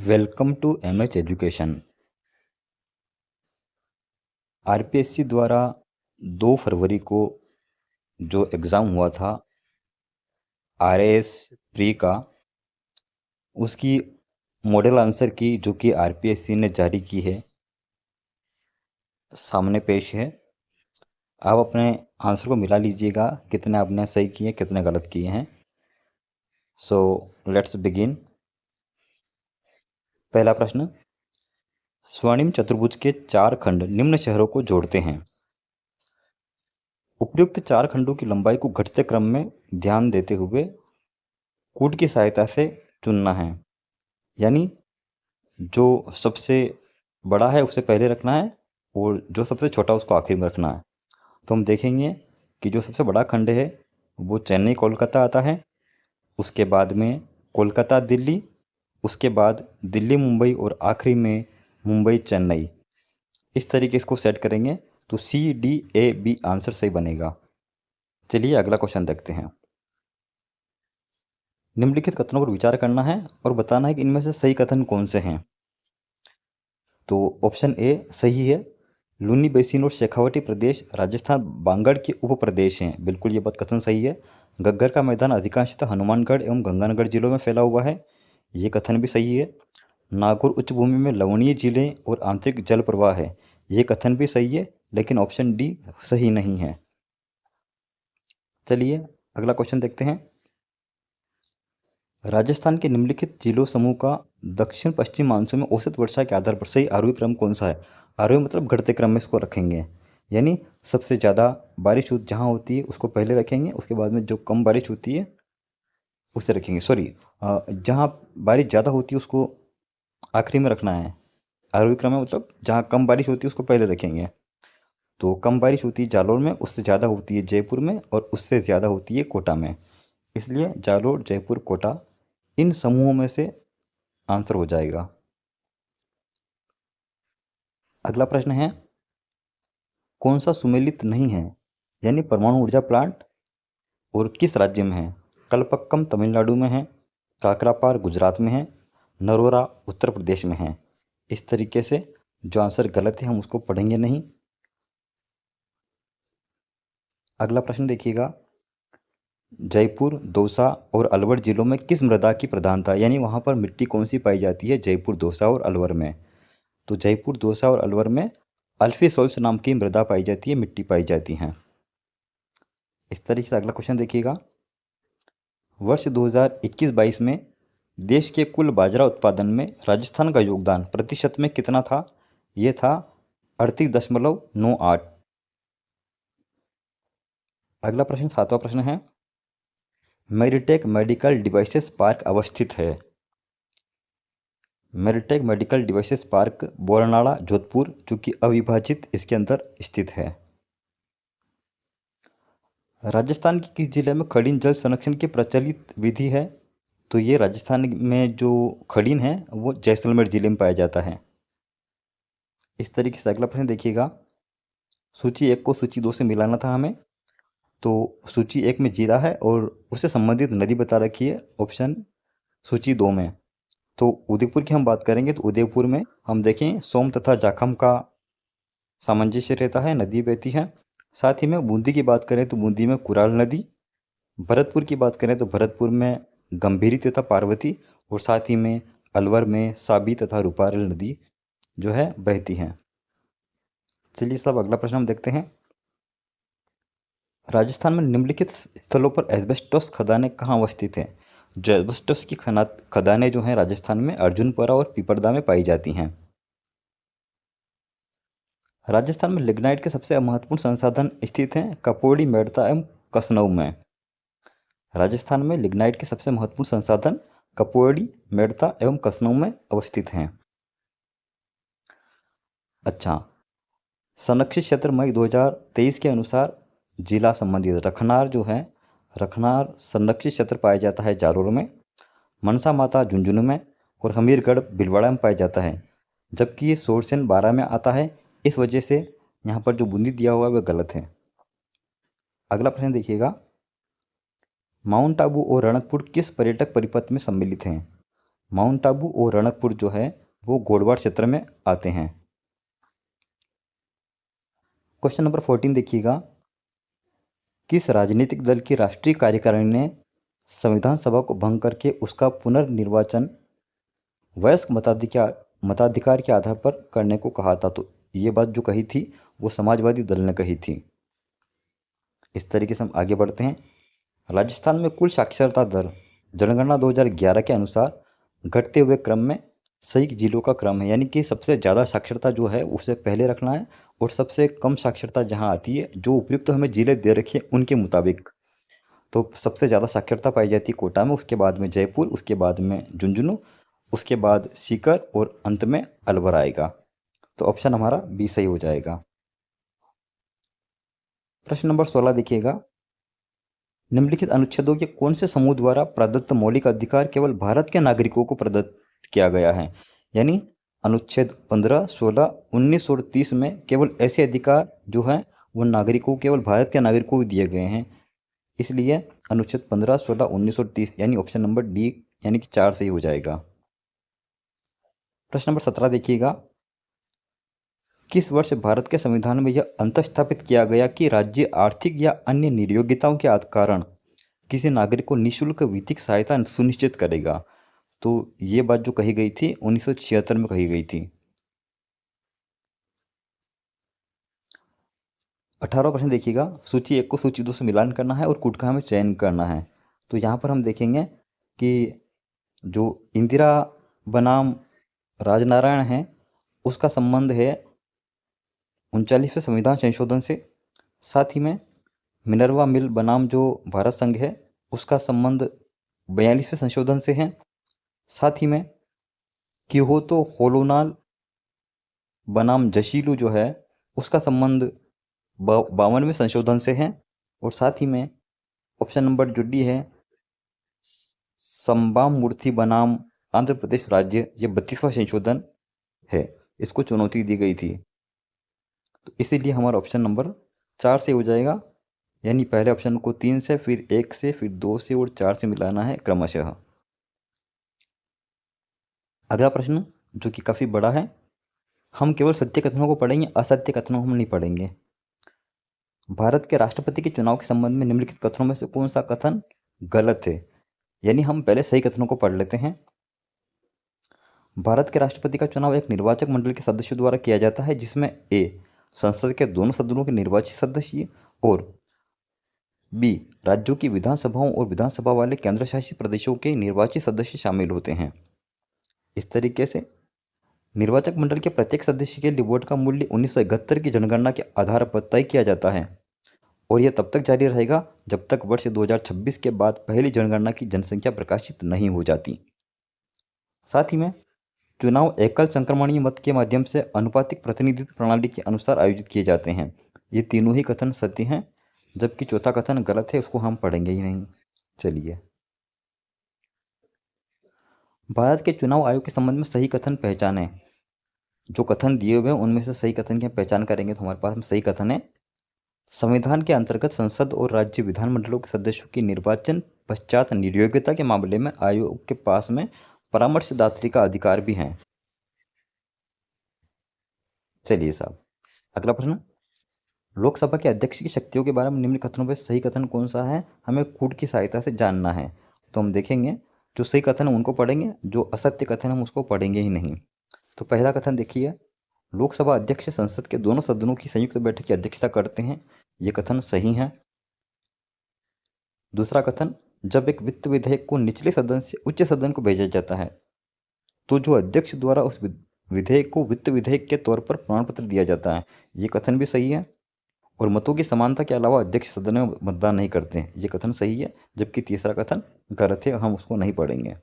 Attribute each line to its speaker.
Speaker 1: Welcome to MH education. RPSC द्वारा 2 फरवरी को जो एग्ज़ाम हुआ था आरएएस प्री का, उसकी मॉडल आंसर की जो कि आरपीएससी ने जारी की है, सामने पेश है। आप अपने आंसर को मिला लीजिएगा, कितने आपने सही किए कितने गलत किए हैं। So let's begin. पहला प्रश्न, स्वर्णिम चतुर्भुज के 4 खंड निम्न शहरों को जोड़ते हैं। उपयुक्त 4 खंडों की लंबाई को घटते क्रम में ध्यान देते हुए कूट की सहायता से चुनना है। यानी जो सबसे बड़ा है उसे पहले रखना है और जो सबसे छोटा उसको आखिरी में रखना है। तो हम देखेंगे कि जो सबसे बड़ा खंड है वो चेन्नई कोलकाता आता है, उसके बाद में कोलकाता दिल्ली, उसके बाद दिल्ली मुंबई और आखिरी में मुंबई चेन्नई। इस तरीके इसको सेट करेंगे तो CDAB आंसर सही बनेगा। चलिए अगला क्वेश्चन देखते हैं। निम्नलिखित कथनों पर विचार करना है और बताना है कि इनमें से सही कथन कौन से हैं। तो ऑप्शन ए सही है। लूनी बेसिन और शेखावटी प्रदेश राजस्थान बांगड़ के उप प्रदेश हैं। बिल्कुल ये बात कथन सही है। गग्गर का मैदान अधिकांशतः हनुमानगढ़ एवं गंगानगर जिलों में फैला हुआ है। ये कथन भी सही है। नागौर उच्च भूमि में लवणीय झीलें और आंतरिक जल प्रवाह है। ये कथन भी सही है, लेकिन ऑप्शन डी सही नहीं है। चलिए अगला क्वेश्चन देखते हैं। राजस्थान के निम्नलिखित जिलों समूह का दक्षिण पश्चिम मानसून में औसत वर्षा के आधार पर सही आरोही क्रम कौन सा है। आरोही मतलब घटते क्रम में इसको रखेंगे। यानी सबसे ज़्यादा बारिश जहाँ होती है उसको पहले रखेंगे, उसके बाद में जो कम बारिश होती है उसे रखेंगे। सॉरी, जहाँ बारिश ज़्यादा होती है उसको आखिरी में रखना है। आरोही क्रम में मतलब जहाँ कम बारिश होती है उसको पहले रखेंगे। तो कम बारिश होती है जालौर में, उससे ज़्यादा होती है जयपुर में और उससे ज़्यादा होती है कोटा में। इसलिए जालौर जयपुर कोटा इन समूहों में से आंसर हो जाएगा। अगला प्रश्न है, कौन सा सुमेलित नहीं है यानी परमाणु ऊर्जा प्लांट और किस राज्य में है। कलपक्कम तमिलनाडु में है, काकरापार गुजरात में है, नरोरा उत्तर प्रदेश में है। इस तरीके से जो आंसर गलत है हम उसको पढ़ेंगे नहीं। अगला प्रश्न देखिएगा, जयपुर दौसा और अलवर जिलों में किस मृदा की प्रधानता, यानी वहाँ पर मिट्टी कौन सी पाई जाती है जयपुर दौसा और अलवर में। तो जयपुर दौसा और अलवर में अल्फी सोल्स नाम की मृदा पाई जाती है, मिट्टी पाई जाती हैं। इस तरीके से अगला क्वेश्चन देखिएगा, वर्ष 2021-22 में देश के कुल बाजरा उत्पादन में राजस्थान का योगदान प्रतिशत में कितना था। ये था 38.98। अगला प्रश्न 7वां प्रश्न है, मेडिटेक मेडिकल डिवाइसेस पार्क अवस्थित है। Meditech medical devices park Boranada Jodhpur चूंकि अविभाजित इसके अंदर स्थित है। राजस्थान के किस जिले में खड़ीन जल संरक्षण की प्रचलित विधि है। तो ये राजस्थान में जो खड़ीन है वो जैसलमेर जिले में पाया जाता है। इस तरीके से अगला प्रश्न देखिएगा, सूची 1 को सूची 2 से मिलाना था हमें। तो सूची 1 में जीरा है और उससे संबंधित नदी बता रखी है ऑप्शन सूची 2 में। तो उदयपुर की हम बात करेंगे तो उदयपुर में हम देखें सोम तथा जाखम का सामंजस्य रहता है, नदी बहती है। साथ ही में बूंदी की बात करें तो बूंदी में कुराल नदी, भरतपुर की बात करें तो भरतपुर में गंभीरी तथा पार्वती और साथ ही में अलवर में साबी तथा रूपारेल नदी जो है बहती हैं। चलिए साहब अगला प्रश्न हम देखते हैं, राजस्थान में निम्नलिखित स्थलों पर एस्बेस्टोस खदानें कहाँ अवस्थित हैं। जो एस्बेस्टोस की खदानें जो हैं राजस्थान में अर्जुनपुरा और पिपरदा में पाई जाती हैं। राजस्थान में लिग्नाइट के सबसे महत्वपूर्ण संसाधन स्थित हैं कपौड़ी मेड़ता एवं कसनऊ में। राजस्थान में लिग्नाइट के सबसे महत्वपूर्ण संसाधन कपौड़ी मेड़ता एवं कसनऊ में अवस्थित हैं। अच्छा, संरक्षित क्षेत्र मई 2023 के अनुसार जिला संबंधित रखनार जो है, रखनार संरक्षित क्षेत्र पाया जाता है जालोर में, मनसा माता झुंझुनू में और हमीरगढ़ भीलवाड़ा में पाया जाता है। जबकि ये सोरसेन 12 में आता है। इस वजह से यहाँ पर जो बूंदी दिया हुआ है वह गलत है। अगला प्रश्न देखिएगा, माउंट आबू और रणकपुर किस पर्यटक परिपथ में सम्मिलित हैं। माउंट आबू और रणकपुर जो है वो गोडवार क्षेत्र में आते हैं। क्वेश्चन नंबर 14 देखिएगा, किस राजनीतिक दल की राष्ट्रीय कार्यकारिणी ने संविधान सभा को भंग करके उसका पुनर्निर्वाचन वयस्क मताधिकार के आधार पर करने को कहा था? तो ये बात जो कही थी वो समाजवादी दल ने कही थी। इस तरीके से हम आगे बढ़ते हैं। राजस्थान में कुल साक्षरता दर जनगणना 2011 के अनुसार घटते हुए क्रम में सही जिलों का क्रम है, यानी कि सबसे ज़्यादा साक्षरता जो है उसे पहले रखना है और सबसे कम साक्षरता जहां आती है जो उपयुक्त हमें जिले दे रखे हैं उनके मुताबिक। तो सबसे ज़्यादा साक्षरता पाई जाती है कोटा में, उसके बाद में जयपुर, उसके बाद में झुंझुनू, उसके बाद सीकर और अंत में अलवर आएगा। तो ऑप्शन हमारा बी सही हो जाएगा। प्रश्न नंबर 16 देखिएगा, निम्नलिखित अनुच्छेदों के कौन से समूह द्वारा प्रदत्त मौलिक अधिकार केवल भारत के नागरिकों को प्रदत्त किया गया है? यानी अनुच्छेद 15, 16, 19 और 30 में केवल ऐसे अधिकार जो हैं वो नागरिकों केवल भारत के नागरिकों को दिए गए हैं। इसलिए अनुच्छेद 15, 16, 19 और 30 यानी ऑप्शन नंबर डी यानी कि 4 सही हो जाएगा। प्रश्न नंबर 17 देखिएगा, किस वर्ष भारत के संविधान में यह अंतः स्थापित किया गया कि राज्य आर्थिक या अन्य निर्योग्यताओं के कारण किसी नागरिक को निःशुल्क वित्तीय सहायता सुनिश्चित करेगा? तो ये बात जो कही गई थी 1976 में कही गई थी। 18वां प्रश्न देखिएगा, सूची 1 को सूची 2 से मिलान करना है और कूट का हमें चयन करना है। तो यहाँ पर हम देखेंगे कि जो इंदिरा बनाम राजनारायण है उसका संबंध है 39वें संविधान संशोधन से। साथ ही में मिनर्वा मिल बनाम जो भारत संघ है उसका संबंध 42वें संशोधन से है। साथ ही में क्योतो होलोनाल बनाम जशीलू जो है उसका संबंध 52वें संशोधन से है। और साथ ही में ऑप्शन नंबर जो डी है संबाम मूर्ति बनाम आंध्र प्रदेश राज्य, ये 32वां संशोधन है, इसको चुनौती दी गई थी। तो इसीलिए हमारा ऑप्शन नंबर 4 से हो जाएगा, यानी पहले ऑप्शन को 3 से, फिर 1 से, फिर 2 से और 4 से मिलाना है क्रमशः। अगला प्रश्न जो कि काफ़ी बड़ा है, हम केवल सत्य कथनों को पढ़ेंगे, असत्य कथनों हम नहीं पढ़ेंगे। भारत के राष्ट्रपति के चुनाव के संबंध में निम्नलिखित कथनों में से कौन सा कथन गलत है? यानी हम पहले सही कथनों को पढ़ लेते हैं। भारत के राष्ट्रपति का चुनाव एक निर्वाचक मंडल के सदस्यों द्वारा किया जाता है जिसमें ए संसद के दोनों सदनों के निर्वाचित सदस्य और बी राज्यों की विधानसभाओं और विधानसभा वाले केंद्र शासित प्रदेशों के निर्वाचित सदस्य शामिल होते हैं। इस तरीके से निर्वाचक मंडल के प्रत्येक सदस्य के लिए वोट का मूल्य 1971 की जनगणना के आधार पर तय किया जाता है और यह तब तक जारी रहेगा जब तक वर्ष 2026 के बाद पहली जनगणना की जनसंख्या प्रकाशित नहीं हो जाती। साथ ही में चुनाव एकल संक्रमणीय मत के माध्यम से अनुपातिक प्रतिनिधित्व प्रणाली के अनुसार आयोजित किए जाते हैं। ये तीनों ही कथन सत्य हैं, जबकि चौथा कथन गलत है, उसको हम पढ़ेंगे ही नहीं। चलिए, भारत के चुनाव आयोग के संबंध में सही कथन पहचानें। जो कथन दिए हुए हैं उनमें से सही कथन की हम पहचान करेंगे तो हमारे पास में सही कथन है, संविधान के अंतर्गत संसद और राज्य विधानमंडलों के सदस्यों की निर्वाचन पश्चात निर्योग्यता के मामले में आयोग के पास में परामर्शदात्री का अधिकार भी है। चलिए साहब, अगला प्रश्न, लोकसभा के अध्यक्ष की शक्तियों के बारे में निम्न कथनों में सही कथन कौन सा है? हमें कूट की सहायता से जानना है। तो हम देखेंगे जो सही कथन है उनको पढ़ेंगे, जो असत्य कथन हम उसको पढ़ेंगे ही नहीं। तो पहला कथन देखिए, लोकसभा अध्यक्ष संसद के दोनों सदनों की संयुक्त बैठक की अध्यक्षता करते हैं। ये कथन सही है। दूसरा कथन, जब एक वित्त विधेयक को निचले सदन से उच्च सदन को भेजा जाता है तो जो अध्यक्ष द्वारा उस विधेयक को वित्त विधेयक के तौर पर प्रमाण पत्र दिया जाता है। ये कथन भी सही है। और मतों की समानता के अलावा अध्यक्ष सदन में मतदान नहीं करते हैं, ये कथन सही है। जबकि तीसरा कथन गलत है, हम उसको नहीं पढ़ेंगे।